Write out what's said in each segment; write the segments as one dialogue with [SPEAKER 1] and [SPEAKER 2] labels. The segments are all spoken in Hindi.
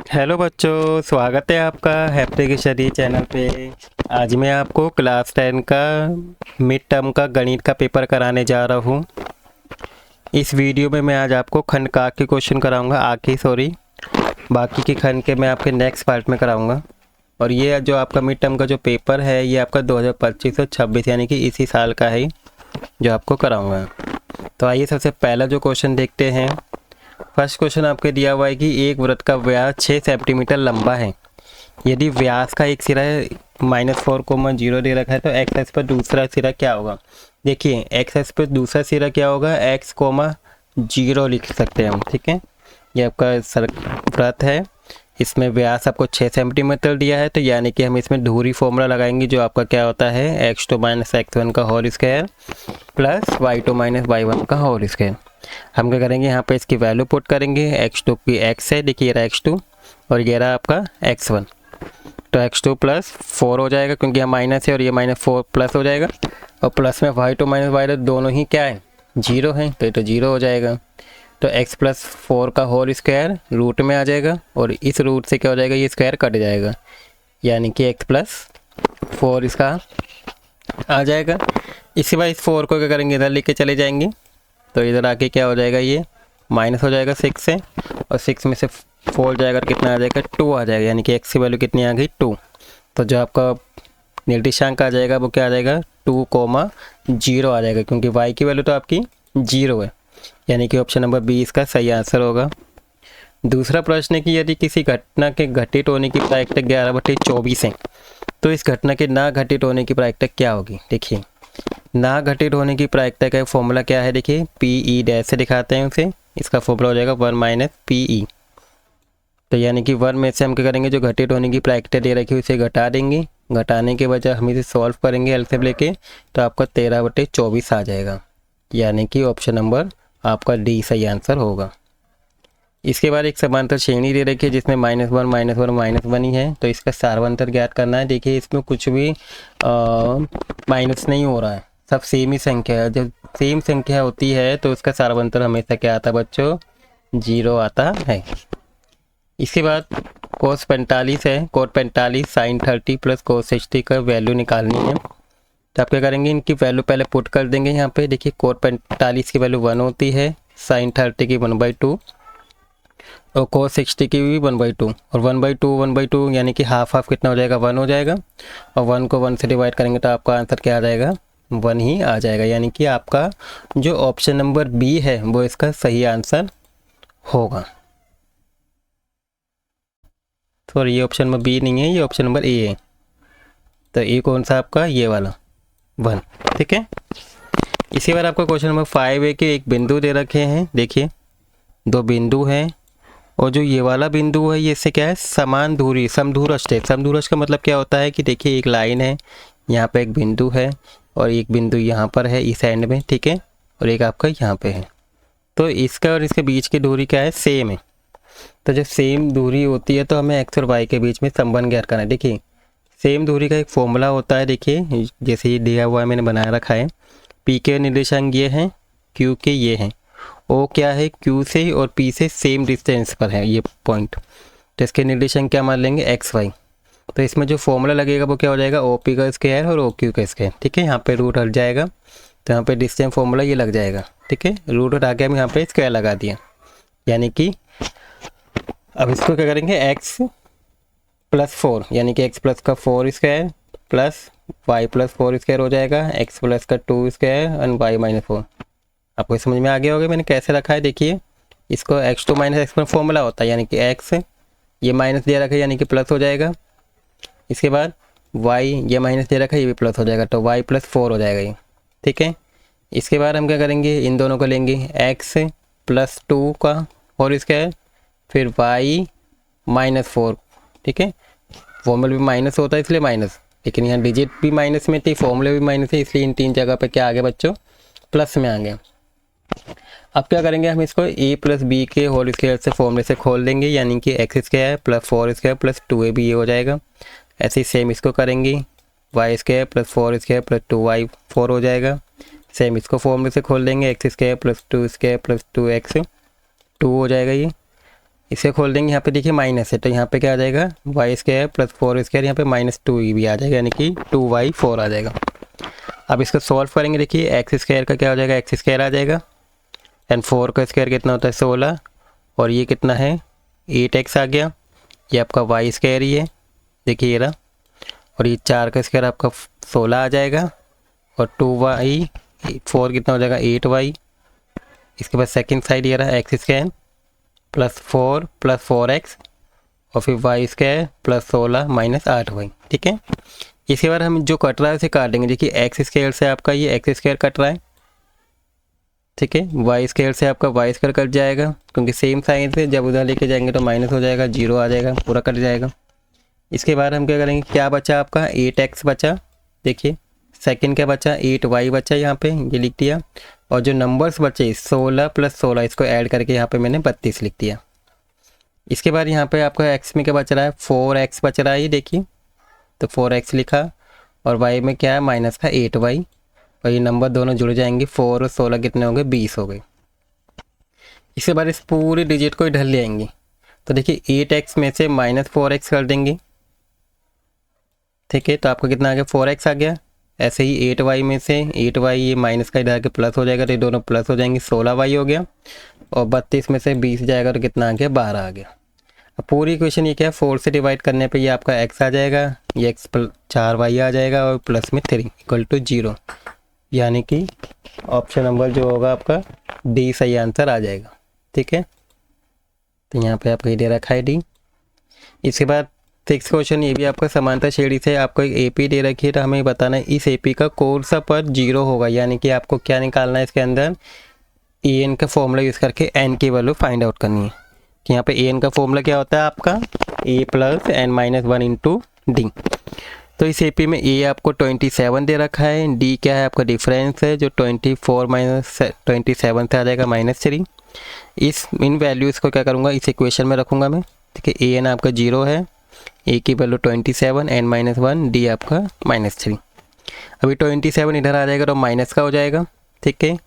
[SPEAKER 1] हेलो बच्चों, स्वागत है आपका हैप्पी की स्टडी चैनल पे। आज मैं आपको क्लास 10 का मिड टर्म का गणित का पेपर कराने जा रहा हूँ। इस वीडियो में मैं आज आपको खंड का के क्वेश्चन कराऊंगा, बाकी के खंड के मैं आपके नेक्स्ट पार्ट में कराऊंगा। और ये जो आपका मिड टर्म का जो पेपर है ये आपका 2025 और 26 यानी कि इसी साल का है जो आपको कराऊँगा। तो आइए सबसे पहला जो क्वेश्चन देखते हैं। फर्स्ट क्वेश्चन आपके दिया हुआ है कि एक वृत्त का व्यास 6 सेंटीमीटर लंबा है। यदि व्यास का एक सिरा -4,0 दे रखा है तो एक्स एक्स पर दूसरा सिरा क्या होगा। देखिए एक्स एक्स पर दूसरा सिरा क्या होगा, x,0 लिख सकते हैं हम। ठीक है, ये आपका वृत्त है, इसमें व्यास आपको 6 सेंटीमीटर दिया है, तो यानी कि हम इसमें धुरी फॉर्मूला लगाएंगे जो आपका क्या होता है x2 - x1 का whole square plus y2 - y1 का होल स्क्वायर। हम क्या करेंगे, यहाँ पे इसकी वैल्यू पुट करेंगे। x2 की x है, देखिए ये रहा x2 और ये रहा आपका x1, तो x2 + 4 हो जाएगा क्योंकि यहाँ माइनस है और ये -4 प्लस हो जाएगा। और प्लस में y2 - y2 दोनों ही क्या है, 0 है, तो ये तो 0 हो जाएगा। तो x + 4 का होल स्क्वायर रूट में आ जाएगा और इस रूट से क्या हो जाएगा, ये स्क्वायर कट जाएगा, यानी कि x + 4 इसका आ जाएगा। इसके बाद इस 4 को क्या करेंगे, इधर लेके चले जाएंगे, तो इधर आके क्या हो जाएगा, ये माइनस हो जाएगा 6 से, और 6 में से 4 जाएगा तो कितना आ जाएगा, 2 आ जाएगा, यानी कि x की वैल्यू कितनी आ गई, 2। तो जो आपका निर्देशांक आ जाएगा वो क्या आ जाएगा, 2,0 आ जाएगा, क्योंकि y की वैल्यू तो आपकी 0 है, यानी कि ऑप्शन नंबर बी इसका सही आंसर होगा। दूसरा प्रश्न है कि यदि किसी घटना के घटित होने की प्रायिकता 11/24 है तो इस घटना के ना घटित होने की प्रायिकता क्या होगी। देखिए ना घटित होने की प्रायिकता का फॉर्मूला क्या है, देखिए PE' से दिखाते हैं उसे। इसका फॉर्मूला हो जाएगा 1 - PE। तो यानी कि 1 में से हम क्या करेंगे, जो घटित होने की प्रायिकता दे रखी है उसे घटा देंगे, घटाने के बजाय हम इसे सॉल्व करेंगे एलसीएम लेके, तो आपका 13/24 आ जाएगा, यानी कि ऑप्शन नंबर आपका डी सही आंसर होगा। इसके बाद एक समांतर श्रेणी दे रखी है जिसमें -1 -1 -1 ही है, तो इसका सार्वंतर ज्ञात करना है। देखिए इसमें कुछ भी माइनस नहीं हो रहा है, सब सेम ही संख्या है। जब सेम संख्या होती है तो उसका सार्वंतर हमेशा क्या आता है बच्चों, 0 आता है। इसके बाद cos 45 है, cot 45 sin 30 + cos 60 का वैल्यू निकालनी है। तो आप क्या करेंगे, इनकी वैल्यू पहले पुट कर देंगे यहाँ पे। देखिए cot 45 की वैल्यू 1 होती है, sin 30 की 1/2 और cos 60 की भी 1/2, और 1/2 यानी कि हाफ हाफ कितना हो जाएगा, 1 हो जाएगा, और 1 को 1 से डिवाइड करेंगे तो आपका आंसर क्या आ जाएगा, 1 ही आ जाएगा, यानी कि आपका जो ऑप्शन नंबर बी है वो इसका सही आंसर होगा। सॉरी, ये ऑप्शन नंबर बी नहीं है, ये ऑप्शन नंबर ए है। तो ए कौन सा आपका, ये वाला 1। ठीक है, इसी बार आपका क्वेश्चन नंबर 5 है कि एक बिंदु दे रखे हैं। देखिए 2 बिंदु हैं और जो ये वाला बिंदु है ये इससे क्या है, समान दूरी, समदूरस्थ है। समदूरस्थ का मतलब क्या होता है कि देखिए एक लाइन है, यहाँ पे एक बिंदु है और एक बिंदु यहाँ पर है इस एंड में, ठीक है, और एक आपका यहाँ पे है, तो इसका और इसके बीच की दूरी क्या है, सेम है। तो जब सेम दूरी होती है तो हमें x और y के बीच में संबंध ज्ञात करना है। देखिए सेम दूरी का एक फॉर्मूला होता है, देखिए जैसे ये दिया हुआ है, मैंने बनाया रखा है। P के निर्देशांक ये हैं, Q के ये हैं, O क्या है, Q से और P से सेम डिस्टेंस पर है ये पॉइंट, तो इसके निर्देशांक क्या मान लेंगे, x y। तो इसमें जो फॉर्मूला लगेगा वो क्या हो जाएगा, OP का स्क्वायर और OQ का स्क्वायर। ठीक है, यहाँ पे रूट हट जाएगा तो यहाँ पे डिस्टेंस फॉर्मूला ये लग जाएगा। ठीक है, रूट हटा के हम यहाँ पे स्क्वायर लगा दिया, यानी कि अब इसको क्या करेंगे, x + 4 यानी कि x प्लस का 4 स्क्वायर प्लस y + 4 स्क्वायर हो जाएगा, x प्लस का 2 स्क्वायर एंड y - 4। आपको समझ में आ गया होगा मैंने कैसे रखा है। देखिए इसको x2 - x1 फॉर्मूला होता है, यानी कि x ये माइनस दे रखा है यानी कि प्लस हो जाएगा। इसके बाद y ये माइनस दे रखा है, ये भी प्लस हो जाएगा, तो y + 4 हो जाएगा ये। ठीक है, इसके बाद हम क्या करेंगे, इन दोनों को लेंगे, x + 2 का होल स्क्वायर फिर y - 4। ठीक है, फॉर्मूला भी माइनस होता है इसलिए माइनस, लेकिन यहाँ डिजिट भी माइनस में थी, फॉर्मूला भी माइनस है, इसलिए इन 3 जगह पे क्या आ गया बच्चों, प्लस में आ गया। अब क्या करेंगे, हम इसको a + b के होल स्क्वायर से फॉर्मूले से खोल देंगे, यानी कि x² + 4² + 2ab ये हो जाएगा। ऐसे ही सेम इसको करेंगे, y² + 4² + 2y 4 हो जाएगा। सेम इसको फॉर्मूले से खोल देंगे, x² + 2² + 2x 2 हो जाएगा ये। इसे खोल देंगे, यहाँ पे देखिए माइनस है तो यहाँ पे क्या आ जाएगा वाई स्क्वायर प्लस 4 स्क्वायर, यहाँ पे -2 भी आ जाएगा यानी कि 2y4 आ जाएगा। अब इसको सॉल्व करेंगे, देखिए एक्स स्क्वायर का क्या हो जाएगा, एक्स स्क्वायर आ जाएगा एंड 4 का स्क्वायर कितना होता है 16 और ये कितना है 8x आ गया, ये आपका वाई स्क्वायर ही है देखिए ये रहा, और ये 4 का स्क्वायर आपका 16 आ जाएगा और 2y4 कितना हो जाएगा 8y। इसके बाद सेकंड साइड ये रहा x square plus 4 plus 4x और फिर Y square plus 16 minus 8y। ठीक है, इसके बाद हम जो कट रहा है उसे काट देंगे। देखिए एक्स स्क्वायर से आपका ये एक्स स्क्वायर कट रहा है, ठीक है, वाई स्क्वायर से आपका वाई स्क्वायर कट जाएगा क्योंकि सेम साइन से जब उधर लेके जाएंगे तो माइनस हो जाएगा, 0 आ जाएगा, पूरा कट जाएगा। इसके बाद हम क्या करेंगे, क्या बचा आपका 8x बचा, देखिए सेकंड क्या बचा 8y बचा, यहाँ पे ये लिख दिया, और जो नंबर्स बचे 16 प्लस 16 इसको ऐड करके यहाँ पे मैंने 32 लिख दिया। इसके बाद यहाँ पे आपका x में क्या बच रहा है 4x बच रहा है, ये देखिए तो 4x लिखा, और y में क्या है माइनस का 8y, और ये नंबर दोनों जुड़ जाएंगे 4 और 16 कितने हो गए 20 हो गए। इसके बाद इस पूरे डिजिट को इधर ले आएंगे तो देखिए 8x में से -4x कर देंगे, ठीक है, तो आपका कितना आ गया 4x आ गया। ऐसे ही 8y में से 8y ये माइनस का इधर के प्लस हो जाएगा तो ये दोनों प्लस हो जाएंगे, 16y हो गया, और 32 में से 20 जाएगा तो कितना आ गया 12 आ गया। अब पूरी इक्वेशन ये क्या है 4 से डिवाइड करने पे ये आपका x आ जाएगा, ये x 4y आ जाएगा और प्लस में 3 इक्वल टू 0, यानी कि ऑप्शन नंबर जो होगा आपका डी सही आंसर आ जाएगा। ठीक है, तो यहाँ पे आपका ये दे रखा है डी। इसके बाद 6 क्वेश्चन ये भी आपका समांतर श्रेणी से आपको एक एपी दे रखी है, तो हमें बताना है इस एपी का कौन सा पद 0 होगा, यानी कि आपको क्या निकालना है इसके अंदर एन का फॉर्मूला यूज़ करके एन की वैल्यू फाइंड आउट करनी है। कि यहाँ पे एन का फॉर्मूला क्या होता है आपका a plus n minus 1 into d. तो इस एपी में a आपको 27 दे रखा है, d क्या है आपका डिफरेंस है जो 24 माइनस 27 से आ जाएगा -3। इन वैल्यूज़ को क्या करूँगा इस इक्वेशन में रखूँगा मैं, ठीक है, एन आपका 0 है, a की वैल्यू 27 n माइनस 1 d आपका -3। अभी 27 इधर आ जाएगा तो माइनस का हो जाएगा, ठीक है,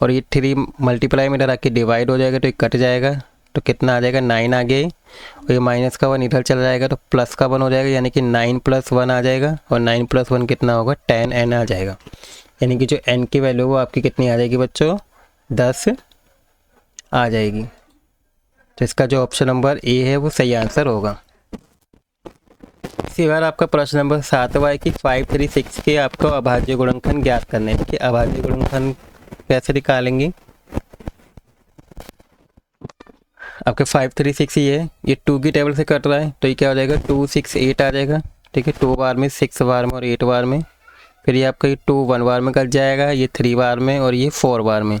[SPEAKER 1] और ये 3 मल्टीप्लाई में इधर आके डिवाइड हो जाएगा तो ये कट जाएगा तो कितना आ जाएगा 9 आ गया, और ये माइनस का 1 इधर चला जाएगा तो प्लस का 1 हो जाएगा, यानी कि 9 + 1 आ जाएगा, और 9 + 1 कितना होगा 10n आ जाएगा, यानी कि जो n की वैल्यू वो आपकी कितनी आ जाएगी बच्चों 10 आ जाएगी। तो इसका जो ऑप्शन नंबर ए है वो सही आंसर होगा। इसी बार आपका प्रश्न नंबर 7वां है कि 536 के आपको अभाज्य गुणनखंड ज्ञात करने हैं। कि अभाज्य गुणनखंड कैसे निकालेंगे, आपके 536 ये है, ये 2 की टेबल से कट रहा है तो ये क्या हो जाएगा 2 6 8 आ जाएगा, ठीक है, 2 बार में 6 बार में और 8 बार में, फिर ये आपका ये 2 1 बार में कट जाएगा, ये 3 बार में और ये 4 बार में।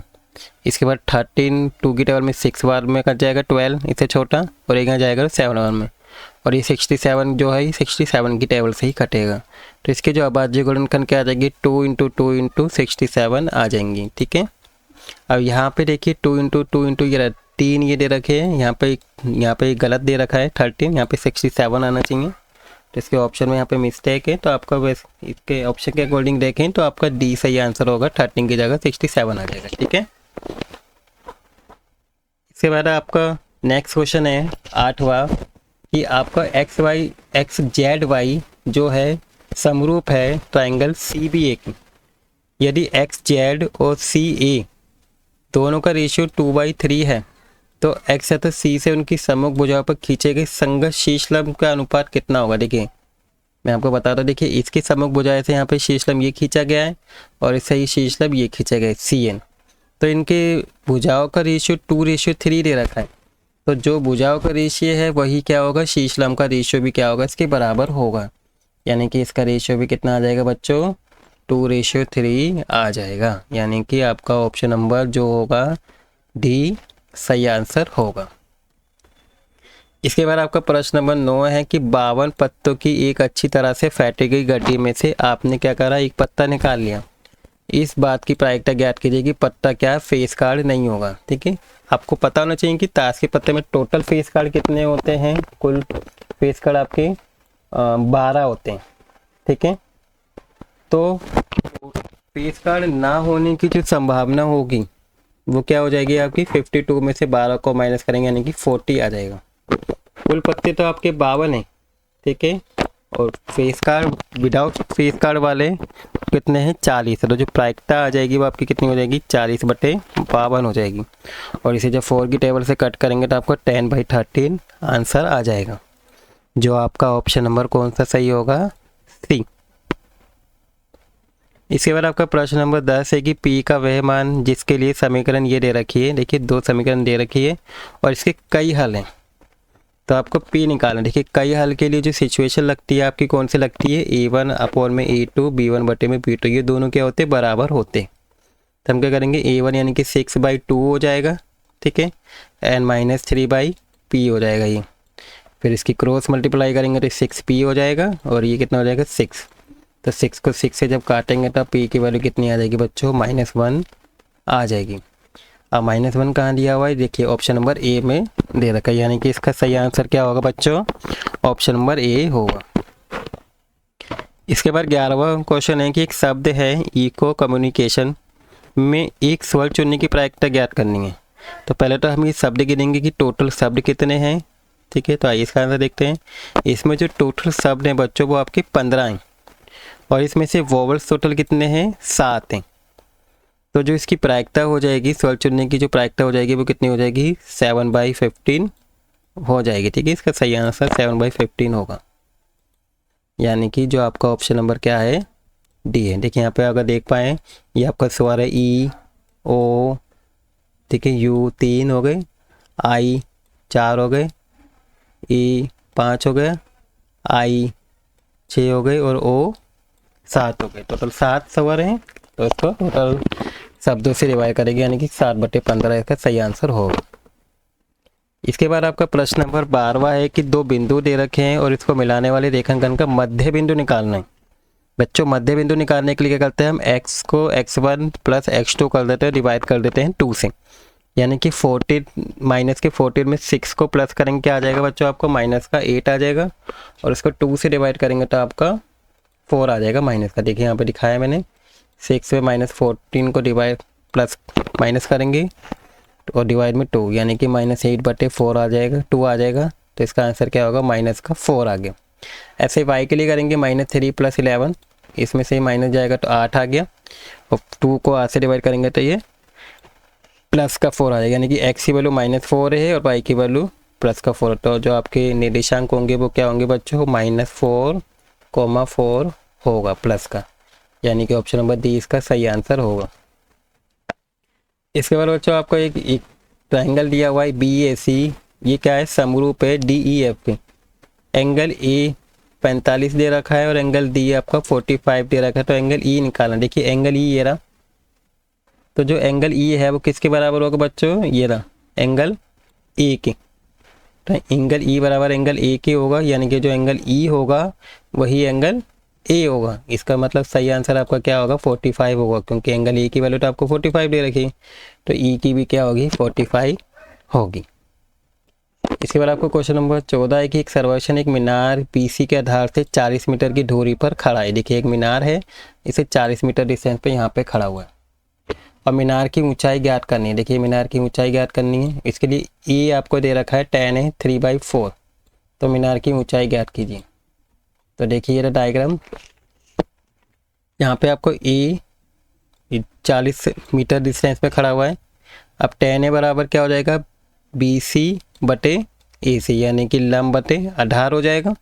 [SPEAKER 1] इसके बाद 13 2 की टेबल में 6 बार में कट जाएगा 12 इससे छोटा, और एक यहाँ जाएगा 7 बार में, और ये 67 जो है ये 67 की टेबल से ही कटेगा। तो इसके जो अभाज्य गुणनखंड क्या आ जाएगी 2 × 2 × 67 आ जाएंगी, ठीक है। अब यहाँ पे देखिए 2 × 2 × ये 3 ये दे रखे हैं, यहाँ पे गलत दे रखा है 13, यहाँ पे 67 आना चाहिए, तो इसके ऑप्शन में यहाँ पे मिस्टेक है, तो आपका वैसे इसके ऑप्शन के अकॉर्डिंग देखें तो आपका डी सही आंसर होगा, 13 की जगह 67 आ जाएगा, ठीक है। इसके बाद आपका नेक्स्ट क्वेश्चन है 8वां कि आपका XZ जो है समरूप है ट्राइंगल CBA की। यदि XZ और CA दोनों का रेशियो 2/3 है तो X तथा C से उनकी सम्मुख भुजाओं पर खींचे गए संगत शीर्षलंब का अनुपात कितना होगा। देखिए मैं आपको बताता हूँ, देखिए इसकी सम्मुख भुजाएं से यहाँ पे शीर्षलंब ये खींचा गया है और इससे ही शीर्षलंब ये खींचा गया है CN, तो इनके भुजाओं का रेशियो 2:3 दे रखा है, तो जो भुजाओं का रेशियो है वही क्या होगा शीर्षलंब का रेशियो भी क्या होगा इसके बराबर होगा, यानी कि इसका रेशियो भी कितना आ जाएगा बच्चों 2:3 आ जाएगा, यानी कि आपका ऑप्शन नंबर जो होगा डी सही आंसर होगा। इसके बाद आपका प्रश्न नंबर 9 है कि 52 पत्तों की एक अच्छी तरह से फेंटी गई गड्डी में से आपने क्या करा एक पत्ता निकाल लिया। इस बात की प्रायिकता ज्ञात कीजिए कि पत्ता क्या फेस कार्ड नहीं होगा, ठीक है। आपको पता होना चाहिए कि ताश के पत्ते में टोटल फेस कार्ड कितने होते हैं, कुल फेस कार्ड आपके 12 होते हैं, ठीक है। तो फेस कार्ड ना होने की जो संभावना होगी वो क्या हो जाएगी आपकी 52 में से 12 को माइनस करेंगे यानी कि 40 आ जाएगा, कुल पत्ते तो आपके 52 हैं, ठीक है। और face card without face card वाले कितने हैं, 40। तो जो प्रायिकता आ जाएगी वो आपकी कितनी हो जाएगी, 40/52 हो जाएगी। और इसे जब 4 की टेबल से कट करेंगे तो आपको 10/13 आंसर आ जाएगा, जो आपका ऑप्शन नंबर कौन सा सही होगा, सी। इसके बाद आपका प्रश्न नंबर 10 है कि पी का वह मान जिसके लिए समीकरण ये दे रखी है। देखिए 2 समीकरण दे रखी है और इसके कई हल हैं, तो आपको पी निकालना। देखिए कई हल के लिए जो सिचुएशन लगती है आपकी कौन सी लगती है, A1/A2 B1/B2, ये दोनों क्या होते हैं, बराबर होते। तो हम क्या करेंगे, A1 यानी कि 6/2 हो जाएगा, ठीक है, n-3/p हो जाएगा ये। फिर इसकी क्रॉस मल्टीप्लाई करेंगे तो 6p हो जाएगा और ये कितना हो जाएगा, 6। तो 6 को 6 से जब काटेंगे तो p की वैल्यू कितनी आ जाएगी बच्चों, -1 आ जाएगी। अब -1 कहाँ दिया हुआ है, देखिए ऑप्शन नंबर ए में दे रखा है, यानी कि इसका सही आंसर क्या होगा बच्चों, ऑप्शन नंबर ए होगा। इसके बाद 11वां क्वेश्चन है कि एक शब्द है इको कम्युनिकेशन में एक स्वर चुनने की प्रायिकता ज्ञात करनी है। तो पहले तो हम ये शब्द गिनेंगे कि टोटल शब्द कितने हैं, ठीक है। तो आइए इसका आंसर देखते हैं। इसमें जो टोटल शब्द हैं बच्चों वो आपके 15 हैं और इसमें से वोवल्स टोटल कितने हैं, 7 हैं। तो जो इसकी प्रायिकता हो जाएगी, स्वर चुनने की जो प्रायिकता हो जाएगी वो कितनी हो जाएगी, 7/15 हो जाएगी, ठीक है। इसका सही आंसर 7/15 होगा, यानी कि जो आपका ऑप्शन नंबर क्या है, डी है। देखिए यहाँ पे अगर देख पाएँ ये आपका स्वर है ई ओ, ठीक है, यू 3 हो गए, आई 4 हो गए, ई 5 हो गया, आई 6 हो गए और ओ 7 हो गए। टोटल 7 स्वर हैं, तो इसको टोटल शब्दों से डिवाइड करेंगे, यानी कि 7/15 इसका सही आंसर होगा। इसके बाद आपका प्रश्न नंबर 12वां है कि 2 बिंदु दे रखे हैं और इसको मिलाने वाले रेखांकन का मध्य बिंदु निकालना है। बच्चों मध्य बिंदु निकालने के लिए क्या करते हैं, हम x को x1 + x2 कर देते हैं, डिवाइड कर देते हैं 2 से, यानी कि 14 -14 में 6 को प्लस करेंगे क्या आ जाएगा बच्चों, आपको -8 आ जाएगा और इसको 2 से डिवाइड करेंगे तो आपका 4 आ जाएगा माइनस का। देखिए यहाँ पे दिखाया मैंने, 6 में -14 को डिवाइड प्लस माइनस करेंगे और डिवाइड में 2, यानी कि -8/4 आ जाएगा, 2 आ जाएगा। तो इसका आंसर क्या होगा, -4 आ गया। ऐसे y के लिए करेंगे -3 + 11, इसमें से माइनस जाएगा तो 8 आ गया और 2 को 8 से डिवाइड करेंगे तो ये +4 आ जाएगा, यानी कि x की वैल्यू -4 है और y की वैल्यू +4। तो जो आपके निर्देशांक होंगे वो क्या होंगे बच्चों, -4,4 होगा प्लस का, यानी कि ऑप्शन नंबर डी इसका सही आंसर होगा। इसके बाद बच्चों आपको एक ट्रायंगल दिया हुआ है BAC, ये क्या है, समरूप है DEF। एंगल ए 45 दे रखा है और एंगल डी आपका 45 दे रखा है, तो एंगल ई निकालना। देखिए एंगल ई ये रहा, तो जो एंगल ई है वो किसके बराबर होगा बच्चों, ये रहा एंगल ए के। तो एंगल ई बराबर एंगल ए के होगा, यानी कि जो एंगल ई होगा वही एंगल ए होगा। इसका मतलब सही आंसर आपका क्या होगा, 45 होगा, क्योंकि एंगल ए की वैल्यू तो आपको 45 दे रखी है, तो ई की भी क्या होगी, 45 होगी। इसके बाद आपको क्वेश्चन नंबर 14 है कि एक सर्वेक्षण एक मीनार BC के आधार से 40 मीटर की दूरी पर खड़ा है। देखिए एक मीनार है, इसे 40 मीटर डिस्टेंस पे यहाँ पे खड़ा हुआ है और मीनार की ऊंचाई ज्ञात करनी है। देखिए मीनार की ऊंचाई ज्ञात करनी है, इसके लिए ए आपको दे रखा है 10 है, 3/4। तो मीनार की ऊंचाई ज्ञात कीजिए। तो देखिए ये डायग्राम, यहाँ पे आपको ए 40 मीटर डिस्टेंस पे खड़ा हुआ है। अब 10 है बराबर क्या हो जाएगा, BC/AC, यानी कि लंब बटे आधार हो जाएगा,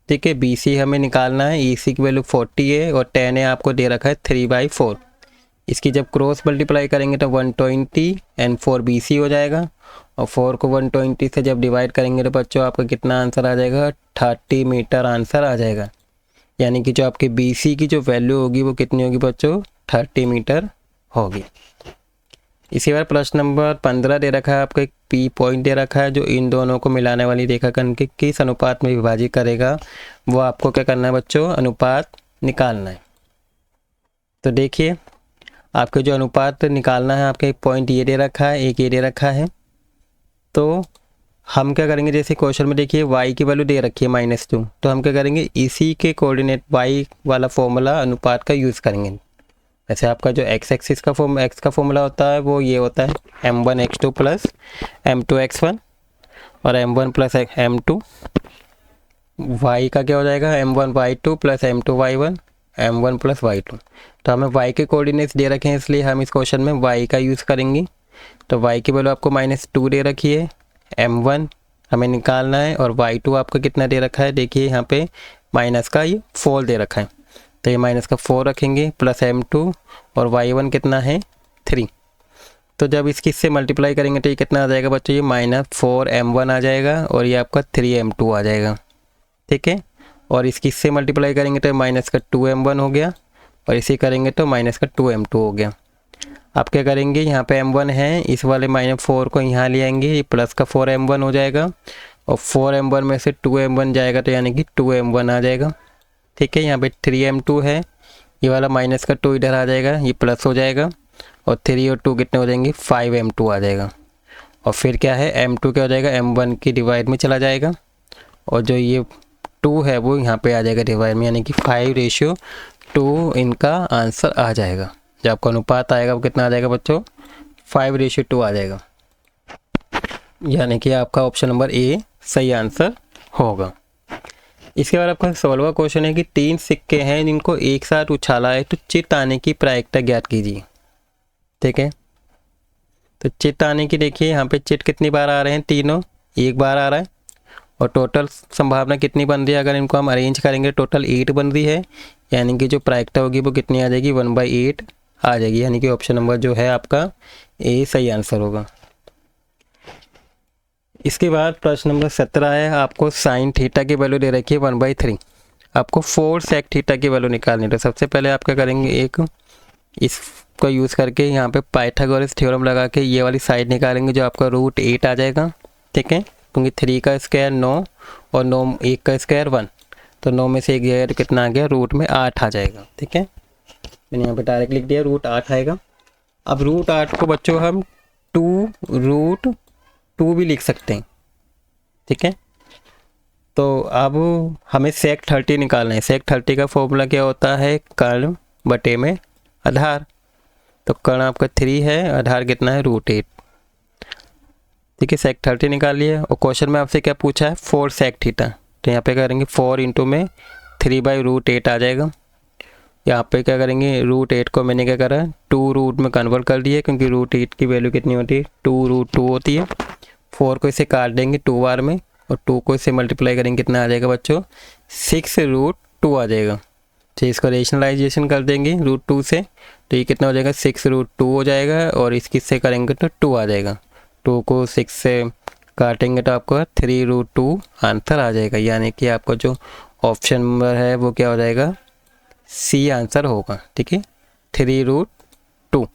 [SPEAKER 1] ठीक है। BC हमें निकालना है, AC की वैल्यू 40 है और 10 है आपको दे रखा है 3/4। इसकी जब क्रॉस मल्टीप्लाई करेंगे तो 120 एंड 4 BC हो जाएगा और 4 को 120 से जब डिवाइड करेंगे तो बच्चों आपका कितना आंसर आ जाएगा, 30 मीटर आंसर आ जाएगा, यानी कि जो आपकी BC की जो वैल्यू होगी वो कितनी होगी बच्चों, 30 मीटर होगी। इसी बार प्रश्न नंबर 15 दे रखा है आपको, एक P पॉइंट दे रखा है जो इन दोनों को मिलाने वाली रेखाखंड के किस अनुपात में विभाजित करेगा, वो आपको क्या करना है बच्चों, अनुपात निकालना है। तो देखिए आपको जो अनुपात निकालना है, आपका एक पॉइंट ये दे रखा है, एक ये दे रखा है। तो हम क्या करेंगे, जैसे क्वेश्चन में देखिए y की वैल्यू दे रखी है -2, तो हम क्या करेंगे, इसी के कोऑर्डिनेट y वाला फॉर्मूला अनुपात का यूज़ करेंगे। वैसे आपका जो x एक्सिस का x का फॉर्मूला होता है वो ये होता है m1x2 + m2x1 और m1 प्लस m2, y का क्या हो जाएगा m1 y2 plus m2 y1, m1 plus y2। तो हमें y के कोऑर्डिनेट्स दे रखे हैं, इसलिए हम इस क्वेश्चन में y का यूज़ करेंगे। तो y की वैल्यू आपको -2 दे रखी है, m1 हमें निकालना है और y2 आपका कितना दे रखा है, देखिए यहाँ पे माइनस का ये 4 दे रखा है, तो ये माइनस का 4 रखेंगे प्लस m2 और y1 कितना है 3। तो जब इसकी इससे मल्टीप्लाई करेंगे तो ये कितना आ जाएगा बच्चों, ये -4m1 आ जाएगा और ये आपका 3m2 आ जाएगा, ठीक है। और इसकी इससे मल्टीप्लाई करेंगे तो माइनस का 2m1 हो गया और इसे करेंगे तो माइनस का 2m2 हो गया। आप क्या करेंगे, यहाँ पे m1 है, इस वाले -4 को यहाँ ले आएंगे, ये प्लस का 4m1 हो जाएगा और 4m1 में से 2m1 जाएगा तो यानी कि 2m1 आ जाएगा, ठीक है। यहाँ पे 3m2 है, ये वाला माइनस का 2 इधर आ जाएगा, ये प्लस हो जाएगा और 3 और 2 कितने हो जाएंगे, 5m2 आ जाएगा। और फिर क्या है, m2 क्या हो जाएगा, m1 की डिवाइड में चला जाएगा और जो ये 2 है वो यहाँ पे आ जाएगा डिवाइड में, यानी कि 5:2 इनका आंसर आ जाएगा। जो आपका अनुपात आएगा वो कितना आ जाएगा बच्चों, 5:2 आ जाएगा, यानी कि आपका ऑप्शन नंबर ए सही आंसर होगा। इसके बाद आपका 16वां क्वेश्चन है कि 3 सिक्के हैं जिनको एक साथ उछाला है तो चित आने की प्रायिकता ज्ञात कीजिए, ठीक है। तो चित आने की देखिए यहाँ पे चिट कितनी बार आ रहे हैं, तीनों एक बार आ रहा है और टोटल संभावना कितनी बन रही है, अगर इनको हम अरेंज करेंगे टोटल 8 बन रही है, यानी कि जो प्रायिकता होगी वो कितनी आ जाएगी, 1/8 आ जाएगी, यानी कि ऑप्शन नंबर जो है आपका ए सही आंसर होगा। इसके बाद प्रश्न नंबर 17 है, आपको साइन थीटा की वैल्यू दे रखी है 1/3, आपको 4 सेक थीटा की वैल्यू निकालनी है। तो सबसे पहले आप क्या करेंगे, एक इसको यूज़ करके यहाँ पे पाइथागोरस थ्योरम लगा के ये वाली साइड निकालेंगे, जो आपका √8 आ जाएगा, ठीक है, क्योंकि 3 का स्क्वायर 9 और 9 1 का स्क्वायर 1, तो 9 में से 1 गया तो कितना आ गया, रूट में 8 आ जाएगा, ठीक है। मैंने यहाँ पे डायरेक्ट लिख दिया √8 आएगा। अब √8 को बच्चों हम 2√2 भी लिख सकते हैं, ठीक है। तो अब हमें सेक 30 निकालना है। सेक 30 का फॉर्मूला क्या होता है, कर्ण बटे में आधार। तो कर्ण आपका 3 है, आधार कितना है √8, ठीक है। सेक 30 निकाल लिया और क्वेश्चन में आपसे क्या पूछा है, 4 सेक थीटा, तो यहाँ पे करेंगे 4 इंटू में 3/√8 आ जाएगा। यहाँ पे क्या करेंगे, √8 को मैंने क्या करा 2 रूट में कन्वर्ट कर दिया, क्योंकि √8 की वैल्यू कितनी होती है, 2√2 होती है। 4 को इसे काट देंगे 2 बार में और 2 को इसे मल्टीप्लाई करेंगे, कितना आ जाएगा बच्चों, 6√2 आ जाएगा। तो इसको रेशनलाइजेशन कर देंगे √2 से, तो ये कितना हो जाएगा, 6√2 हो जाएगा और इसकी से करेंगे तो 2 आ जाएगा। 2 को 6 से काटेंगे तो आपको 3√2 आंसर आ जाएगा, यानी कि आपका जो ऑप्शन नंबर है वो क्या हो जाएगा, सी आंसर होगा, ठीक है, 3√2।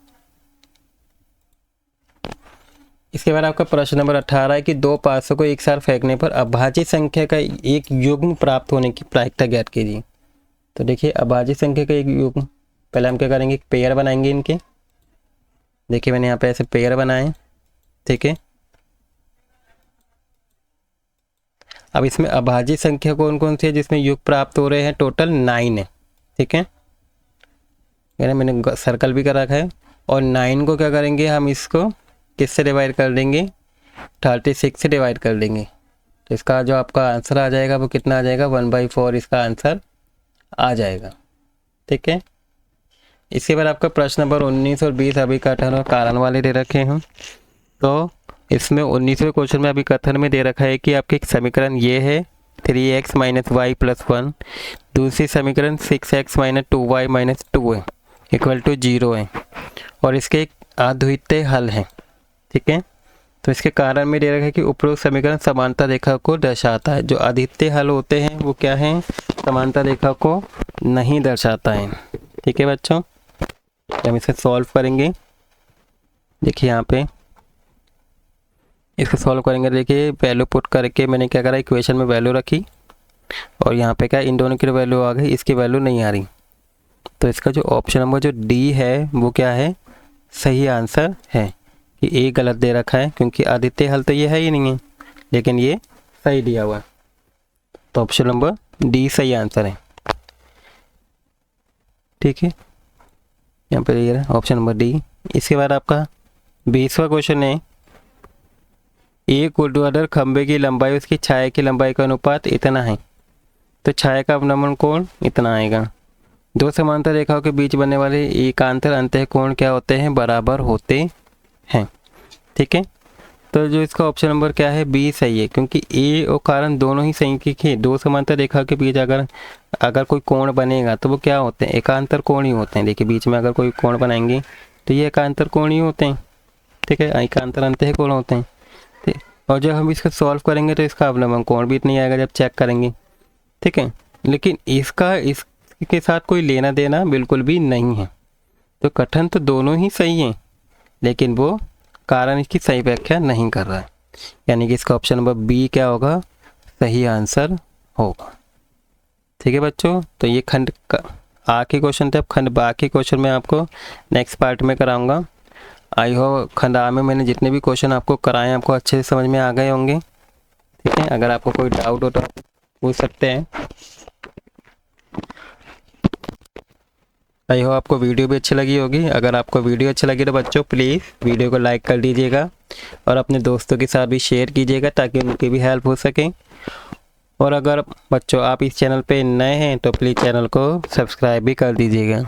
[SPEAKER 1] इसके बाद आपका प्रश्न नंबर 18 है कि 2 पासों को एक साथ फेंकने पर अभाज्य संख्या का एक युग्म प्राप्त होने की प्रायिकता ज्ञात कीजिए। तो देखिए अभाज्य संख्या का एक युग्म, पहले हम क्या करेंगे, एक पेयर बनाएंगे इनके, देखिए मैंने यहाँ पे ऐसे पेयर बनाए, ठीक है। अब इसमें अभाज्य संख्या कौन कौन सी है जिसमें युग प्राप्त हो रहे हैं, टोटल 9 है, ठीक है, मैंने सर्कल भी कर रखा है। और 9 को क्या करेंगे, हम इसको किससे डिवाइड कर देंगे, 36 से डिवाइड कर देंगे, तो इसका जो आपका आंसर आ जाएगा वो कितना आ जाएगा, 1/4 इसका आंसर आ जाएगा, ठीक है। इसके बाद आपका प्रश्न नंबर 19 और 20 अभी कथन और कारण वाले दे रखे हैं। तो इसमें 19वें क्वेश्चन में अभी कथन में दे रखा है कि आपके एक समीकरण ये है 3x - y + 1, दूसरी समीकरण 6x - 2y - 2 है इक्वल टू 0 है और इसके एक अद्वितीय हल है, ठीक है। तो इसके कारण में दे रखा है कि उपरोक्त समीकरण समानता रेखा को दर्शाता है। जो अद्वितीय हल होते हैं वो क्या है, समानता रेखा को नहीं दर्शाता है, ठीक है बच्चों। हम इसे सॉल्व करेंगे, देखिए यहाँ पे इसको सॉल्व करेंगे, देखिए वैल्यू पुट करके मैंने क्या करा, इक्वेशन में वैल्यू रखी और यहाँ पे क्या इन दोनों की वैल्यू आ गई, इसकी वैल्यू नहीं आ रही। तो इसका जो ऑप्शन नंबर जो डी है वो क्या है, सही आंसर है। कि ए गलत दे रखा है क्योंकि अद्वितीय हल तो ये है ही नहीं है, लेकिन ये सही दिया हुआ है, तो ऑप्शन नंबर डी सही आंसर है, ठीक है। यहाँ पे ये ऑप्शन नंबर डी। इसके बाद आपका 20वां क्वेश्चन है, एक ऊर्ध्वाधर खंभे की लंबाई उसकी छाया की लंबाई का अनुपात इतना है, तो छाया का अवनमन कोण इतना आएगा। दो समांतर रेखाओं के बीच बनने वाले एकांतर अंतःकोण क्या होते हैं, बराबर होते हैं। ठीक है, तो जो इसका ऑप्शन नंबर क्या है, बी सही है, क्योंकि ए और कारण दोनों ही संयुगिक है। दो समांतर रेखा के बीच अगर कोई कोण बनेगा तो वो क्या होते हैं, एकांतर कोण ही होते हैं। देखिए बीच में अगर कोई कोण बनाएंगे तो ये एकांतर कोण ही होते हैं। ठीक है, एकांतर अंतःकोण होते हैं। ठीक, और जब हम इसको सॉल्व करेंगे तो इसका अवलंबन कोण भी इतना ही आएगा जब चेक करेंगे। ठीक है, लेकिन इसके साथ कोई लेना देना बिल्कुल भी नहीं है। तो कथन तो दोनों ही सही हैं, लेकिन वो कारण इसकी सही व्याख्या नहीं कर रहा है, यानी कि इसका ऑप्शन नंबर बी क्या होगा, सही आंसर होगा। ठीक है बच्चों, तो ये खंड का आखिरी क्वेश्चन थे। अब खंड बाकी क्वेश्चन मैं आपको नेक्स्ट पार्ट में कराऊंगा। आई होप खंड आ में मैंने जितने भी क्वेश्चन आपको कराए आपको अच्छे से समझ में आ गए होंगे। ठीक है, अगर आपको कोई डाउट हो तो आप पूछ सकते हैं। आई होप आपको वीडियो भी अच्छी लगी होगी। अगर आपको वीडियो अच्छी लगी तो बच्चों प्लीज़ वीडियो को लाइक कर दीजिएगा और अपने दोस्तों के साथ भी शेयर कीजिएगा ताकि उनकी भी हेल्प हो सके। और अगर बच्चों आप इस चैनल पे नए हैं तो प्लीज़ चैनल को सब्सक्राइब भी कर दीजिएगा।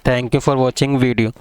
[SPEAKER 1] Thank you for watching video.